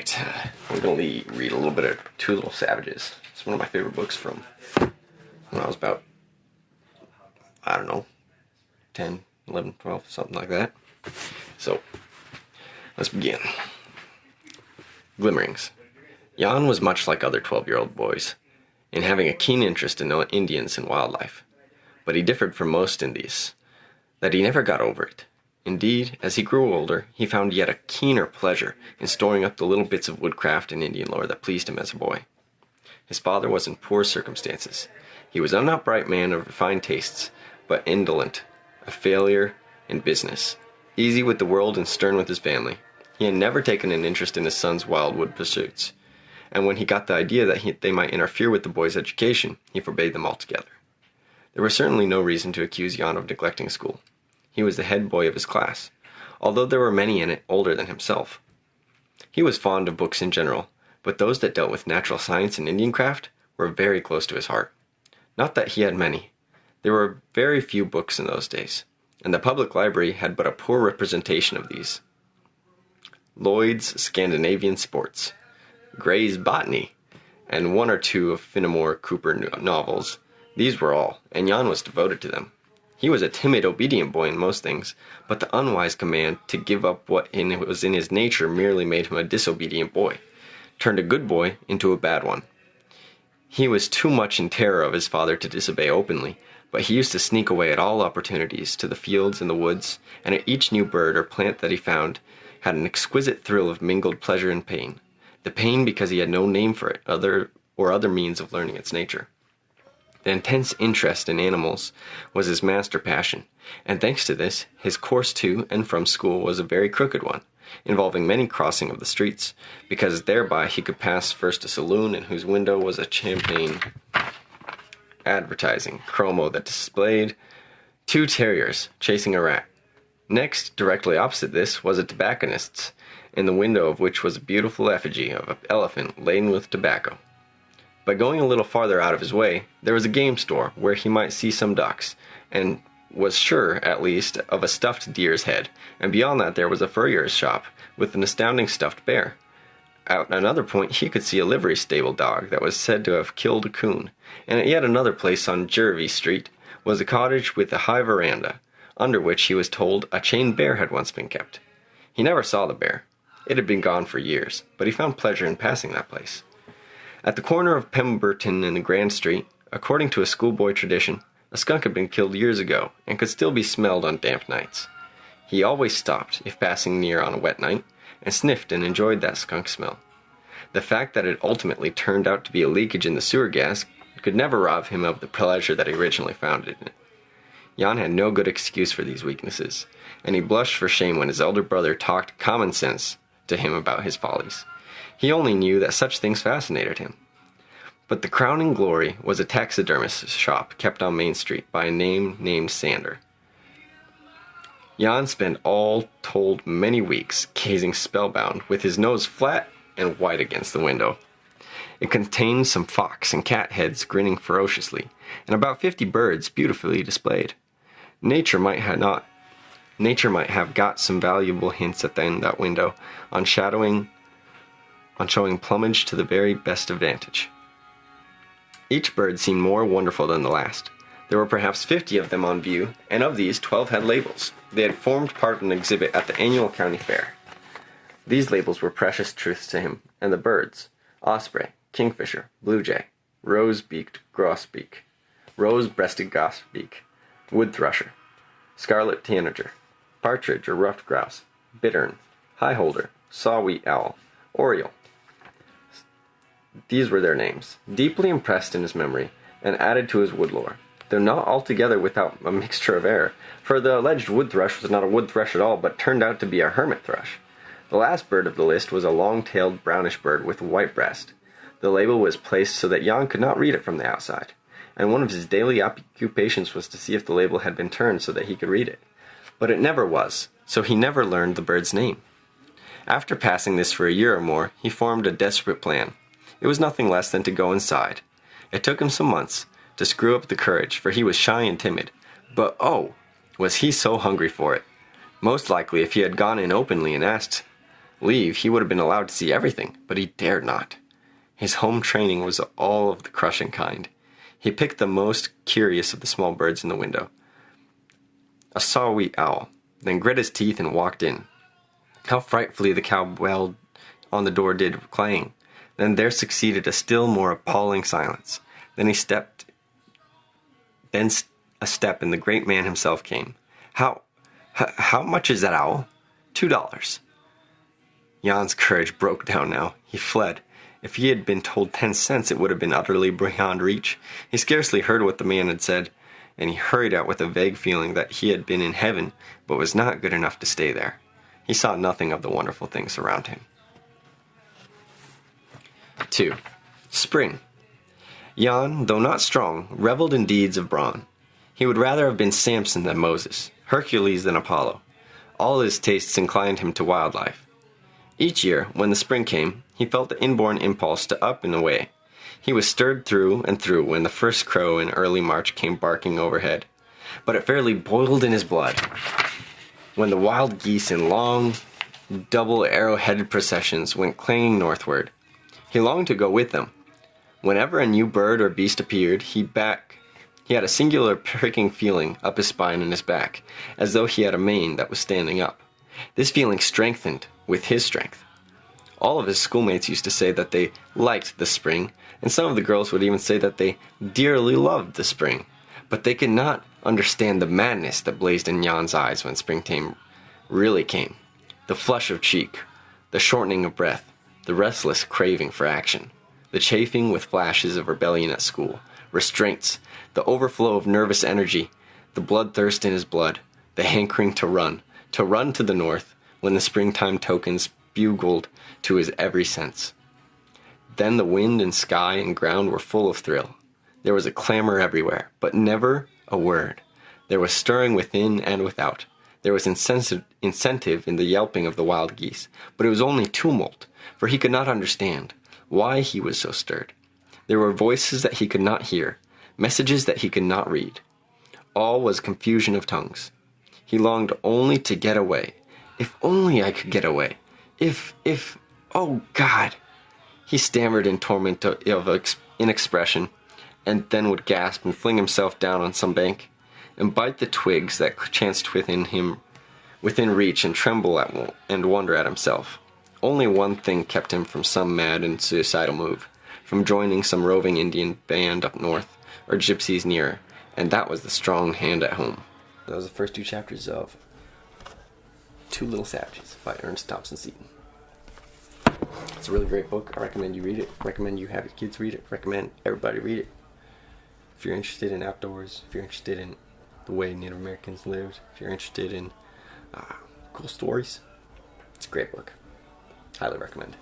Alright, we're going to read a little bit of Two Little Savages. It's one of my favorite books from when I was about, 10, 11, 12, something like that. So, let's begin. Glimmerings. Jan was much like other 12-year-old boys, in having a keen interest in Indians and wildlife. But he differed from most in this, that he never got over it. Indeed, as he grew older, he found yet a keener pleasure in storing up the little bits of woodcraft and Indian lore that pleased him as a boy. His father was in poor circumstances. He was an upright man of refined tastes, but indolent, a failure in business, easy with the world and stern with his family. He had never taken an interest in his son's wildwood pursuits, and when he got the idea that they might interfere with the boy's education, he forbade them altogether. There was certainly no reason to accuse Jan of neglecting school. He was the head boy of his class, although there were many in it older than himself. He was fond of books in general, but those that dealt with natural science and Indian craft were very close to his heart. Not that he had many. There were very few books in those days, and the public library had but a poor representation of these. Lloyd's Scandinavian Sports, Gray's Botany, and one or two of Fenimore Cooper novels. These were all, and Jan was devoted to them. He was a timid, obedient boy in most things, but the unwise command to give up what was in his nature merely made him a disobedient boy, turned a good boy into a bad one. He was too much in terror of his father to disobey openly, but he used to sneak away at all opportunities to the fields and the woods, and at each new bird or plant that he found had an exquisite thrill of mingled pleasure and pain. The pain because he had no name for it, other means of learning its nature. The intense interest in animals was his master passion, and thanks to this, his course to and from school was a very crooked one, involving many crossing of the streets, because thereby he could pass first a saloon in whose window was a champagne advertising chromo that displayed 2 terriers chasing a rat. Next, directly opposite this, was a tobacconist's, in the window of which was a beautiful effigy of an elephant laden with tobacco. By going a little farther out of his way, there was a game store where he might see some ducks, and was sure, at least, of a stuffed deer's head, and beyond that there was a furrier's shop, with an astounding stuffed bear. At another point he could see a livery stable dog that was said to have killed a coon, and at yet another place on Jervey Street was a cottage with a high veranda, under which he was told a chained bear had once been kept. He never saw the bear. It had been gone for years, but he found pleasure in passing that place. At the corner of Pemberton and the Grand Street, according to a schoolboy tradition, a skunk had been killed years ago, and could still be smelled on damp nights. He always stopped, if passing near on a wet night, and sniffed and enjoyed that skunk smell. The fact that it ultimately turned out to be a leakage in the sewer gas could never rob him of the pleasure that he originally found in it. Jan had no good excuse for these weaknesses, and he blushed for shame when his elder brother talked common sense to him about his follies. He only knew that such things fascinated him. But the crowning glory was a taxidermist's shop kept on Main Street by a man named Sander. Jan spent all told many weeks gazing spellbound, with his nose flat and white against the window. It contained some fox and cat heads grinning ferociously, and about 50 birds beautifully displayed. Nature might have got some valuable hints at the end of that window on showing plumage to the very best advantage. Each bird seemed more wonderful than the last. There were perhaps 50 of them on view, and of these 12 had labels. They had formed part of an exhibit at the annual county fair. These labels were precious truths to him, and the birds: osprey, kingfisher, blue jay, rose-beaked grosbeak, rose-breasted grosbeak, wood thrush, scarlet tanager, partridge or ruffed grouse, bittern, highholder, saw-wheat owl, oriole. These were their names, deeply impressed in his memory, and added to his wood lore, though not altogether without a mixture of error, for the alleged wood thrush was not a wood thrush at all, but turned out to be a hermit thrush. The last bird of the list was a long-tailed brownish bird with a white breast. The label was placed so that Jan could not read it from the outside, and one of his daily occupations was to see if the label had been turned so that he could read it. But it never was, so he never learned the bird's name. After passing this for a year or more, he formed a desperate plan. It was nothing less than to go inside. It took him some months to screw up the courage, for he was shy and timid. But oh, was he so hungry for it! Most likely, if he had gone in openly and asked Leave, he would have been allowed to see everything, but he dared not. His home training was all of the crushing kind. He picked the most curious of the small birds in the window, a saw-whet owl, then grit his teeth and walked in. How frightfully the cowbell on the door did clang. Then there succeeded a still more appalling silence. Then a step, and the great man himself came. How much is that owl? $2. Jan's courage broke down now. He fled. If he had been told 10 cents, it would have been utterly beyond reach. He scarcely heard what the man had said, and he hurried out with a vague feeling that he had been in heaven, but was not good enough to stay there. He saw nothing of the wonderful things around him. 2. Spring. Jan, though not strong, reveled in deeds of brawn. He would rather have been Samson than Moses, Hercules than Apollo. All his tastes inclined him to wild life. Each year, when the spring came, he felt the inborn impulse to up and away. He was stirred through and through when the first crow in early March came barking overhead. But it fairly boiled in his blood when the wild geese in long, double arrow-headed processions went clanging northward. He longed to go with them. Whenever a new bird or beast appeared, he had a singular pricking feeling up his spine and his back, as though he had a mane that was standing up. This feeling strengthened with his strength. All of his schoolmates used to say that they liked the spring, and some of the girls would even say that they dearly loved the spring. But they could not understand the madness that blazed in Jan's eyes when springtime really came. The flush of cheek, the shortening of breath, the restless craving for action, the chafing with flashes of rebellion at school, restraints, the overflow of nervous energy, the bloodthirst in his blood, the hankering to run to the north, when the springtime tokens bugled to his every sense. Then the wind and sky and ground were full of thrill. There was a clamor everywhere, but never a word. There was stirring within and without. There was incentive in the yelping of the wild geese, but it was only tumult, for he could not understand why he was so stirred. There were voices that he could not hear, messages that he could not read. All was confusion of tongues. He longed only to get away. If only I could get away. Oh God! He stammered in torment of inexpression, and then would gasp and fling himself down on some bank, and bite the twigs that chanced within reach, and tremble and wonder at himself. Only one thing kept him from some mad and suicidal move, from joining some roving Indian band up north, or gypsies nearer, and that was the strong hand at home. That was the first 2 chapters of Two Little Savages by Ernest Thompson Seton. It's a really great book. I recommend you read it. Recommend you have your kids read it. Recommend everybody read it. If you're interested in outdoors, if you're interested in the way Native Americans lived, if you're interested in cool stories, it's a great book. Highly recommend.